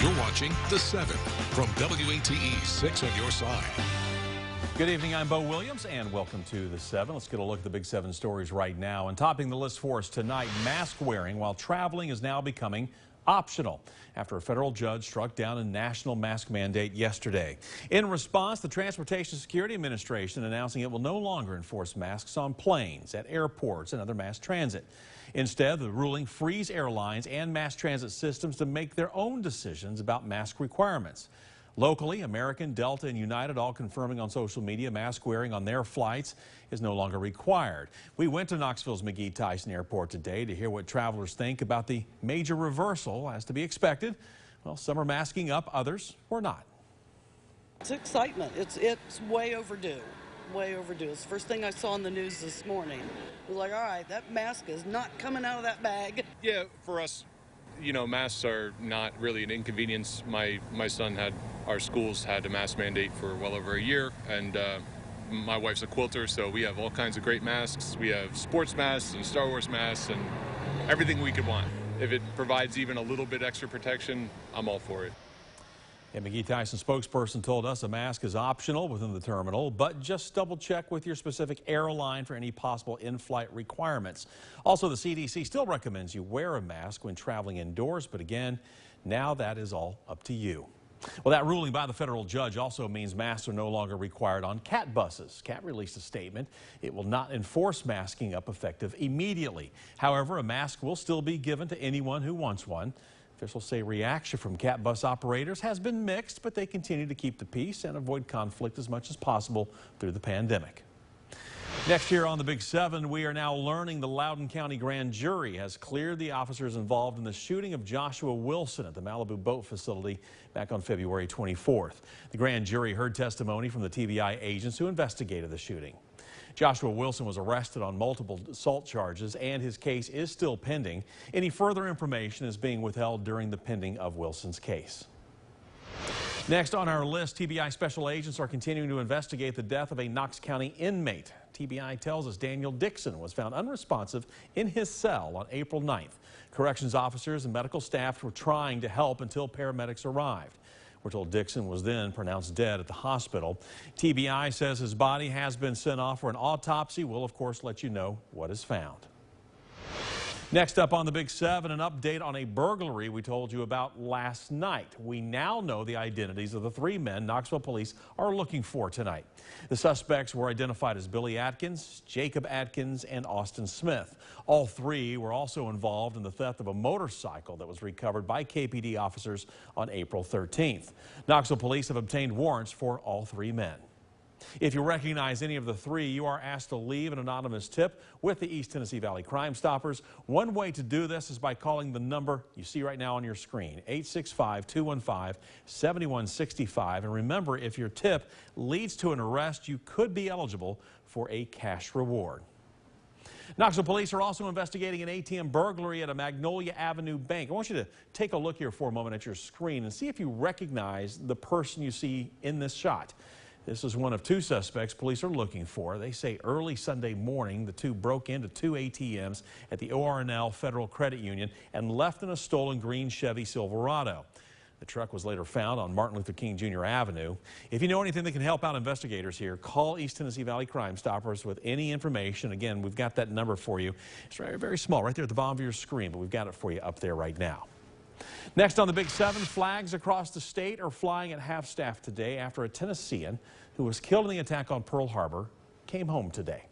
You're watching The 7 from WATE 6 on your side. Good evening, I'm Bo Williams, and welcome to The 7. Let's get a look at the big 7 stories right now. And topping the list for us tonight, mask wearing while traveling is now becoming optional after a federal judge struck down a national mask mandate yesterday. In response, the Transportation Security Administration announcing it will no longer enforce masks on planes, at airports, and other mass transit. Instead, the ruling frees airlines and mass transit systems to make their own decisions about mask requirements. Locally, American, Delta, and United all confirming on social media mask wearing on their flights is no longer required. We went to Knoxville's McGee-Tyson Airport today to hear what travelers think about the major reversal. As to be expected, well, some are masking up, others were not. It's excitement. It's way overdue. Way overdue. It's the first thing I saw in the news this morning. We're like, all right, that mask is not coming out of that bag. Yeah, for us, you know, masks are not really an inconvenience. My son our schools had a mask mandate for well over a year, and my wife's a quilter, so we have all kinds of great masks. We have sports masks and Star Wars masks and everything we could want. If it provides even a little bit extra protection, I'm all for it. A McGee-Tyson spokesperson told us a mask is optional within the terminal, but just double check with your specific airline for any possible in-flight requirements. Also, the CDC still recommends you wear a mask when traveling indoors, but again, now that is all up to you. Well, that ruling by the federal judge also means masks are no longer required on CAT buses. CAT released a statement. It will not enforce masking up effective immediately. However, a mask will still be given to anyone who wants one. Officials say reaction from CAT bus operators has been mixed, but they continue to keep the peace and avoid conflict as much as possible through the pandemic. Next here on the Big 7, we are now learning the Loudoun County Grand Jury has cleared the officers involved in the shooting of Joshua Wilson at the Malibu Boat facility back on February 24th. The grand jury heard testimony from the TBI agents who investigated the shooting. Joshua Wilson was arrested on multiple assault charges, and his case is still pending. Any further information is being withheld during the pending of Wilson's case. Next on our list, TBI special agents are continuing to investigate the death of a Knox County inmate. TBI tells us Daniel Dixon was found unresponsive in his cell on April 9th. Corrections officers and medical staff were trying to help until paramedics arrived. We're told Dixon was then pronounced dead at the hospital. TBI says his body has been sent off for an autopsy. We'll, of course, let you know what is found. Next up on the Big 7, an update on a burglary we told you about last night. We now know the identities of the 3 men Knoxville police are looking for tonight. The suspects were identified as Billy Atkins, Jacob Atkins, and Austin Smith. All 3 were also involved in the theft of a motorcycle that was recovered by KPD officers on April 13th. Knoxville police have obtained warrants for all 3 men. If you recognize any of the 3, you are asked to leave an anonymous tip with the East Tennessee Valley Crime Stoppers. One way to do this is by calling the number you see right now on your screen, 865-215-7165. And remember, if your tip leads to an arrest, you could be eligible for a cash reward. Knoxville police are also investigating an ATM burglary at a Magnolia Avenue bank. I want you to take a look here for a moment at your screen and see if you recognize the person you see in this shot. This is one of 2 suspects police are looking for. They say early Sunday morning, the 2 broke into 2 ATMs at the ORNL Federal Credit Union and left in a stolen green Chevy Silverado. The truck was later found on Martin Luther King Jr. Avenue. If you know anything that can help out investigators here, call East Tennessee Valley Crime Stoppers with any information. Again, we've got that number for you. It's very, very small right there at the bottom of your screen, but we've got it for you up there right now. Next on the Big 7, flags across the state are flying at half-staff today after a Tennessean who was killed in the attack on Pearl Harbor came home today.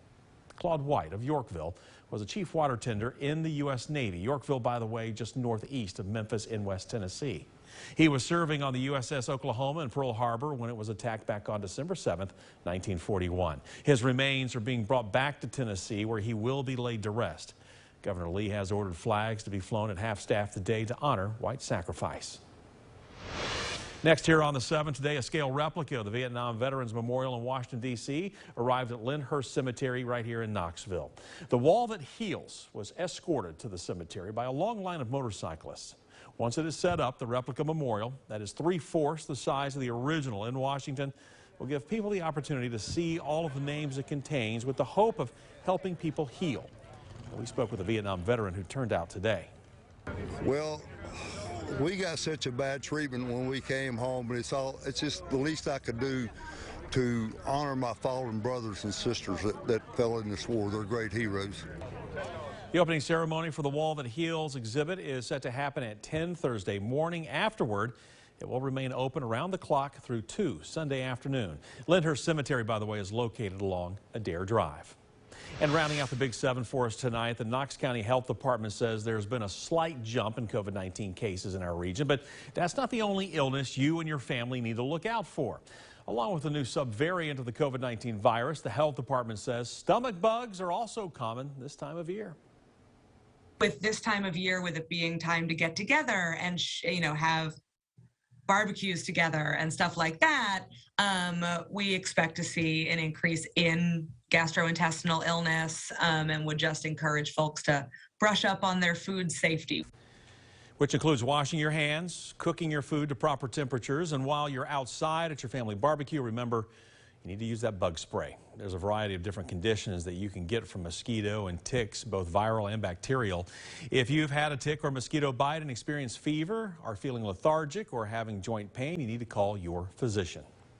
Claude White of Yorkville was a chief water tender in the U.S. Navy. Yorkville, by the way, just northeast of Memphis in West Tennessee. He was serving on the USS Oklahoma in Pearl Harbor when it was attacked back on December 7th, 1941. His remains are being brought back to Tennessee, where he will be laid to rest. Governor Lee has ordered flags to be flown at half-staff today to honor White's sacrifice. Next here on the 7 today, a scale replica of the Vietnam Veterans Memorial in Washington, D.C. arrived at Lynnhurst Cemetery right here in Knoxville. The wall that heals was escorted to the cemetery by a long line of motorcyclists. Once it is set up, the replica memorial, that is 3/4 the size of the original in Washington, will give people the opportunity to see all of the names it contains with the hope of helping people heal. We spoke with a Vietnam veteran who turned out today. Well, We got such a bad treatment when we came home, but it's just the least I could do to honor my fallen brothers and sisters that fell in this war. They're great heroes. The opening ceremony for the Wall That Heals exhibit is set to happen at 10 Thursday morning. Afterward, it will remain open around the clock through 2 Sunday afternoon. Lynnhurst Cemetery, by the way, is located along Adair Drive. And rounding out the Big 7 for us tonight, the Knox County Health Department says there's been a slight jump in COVID-19 cases in our region, but that's not the only illness you and your family need to look out for. Along with the new subvariant of the COVID-19 virus, the health department says stomach bugs are also common this time of year. With this time of year, with it being time to get together and have barbecues together and stuff like that, we expect to see an increase in gastrointestinal illness, and would just encourage folks to brush up on their food safety. Which includes washing your hands, cooking your food to proper temperatures, and while you're outside at your family barbecue, remember, you need to use that bug spray. There's a variety of different conditions that you can get from mosquito and ticks, both viral and bacterial. If you've had a tick or mosquito bite and experienced fever, are feeling lethargic, or having joint pain, you need to call your physician.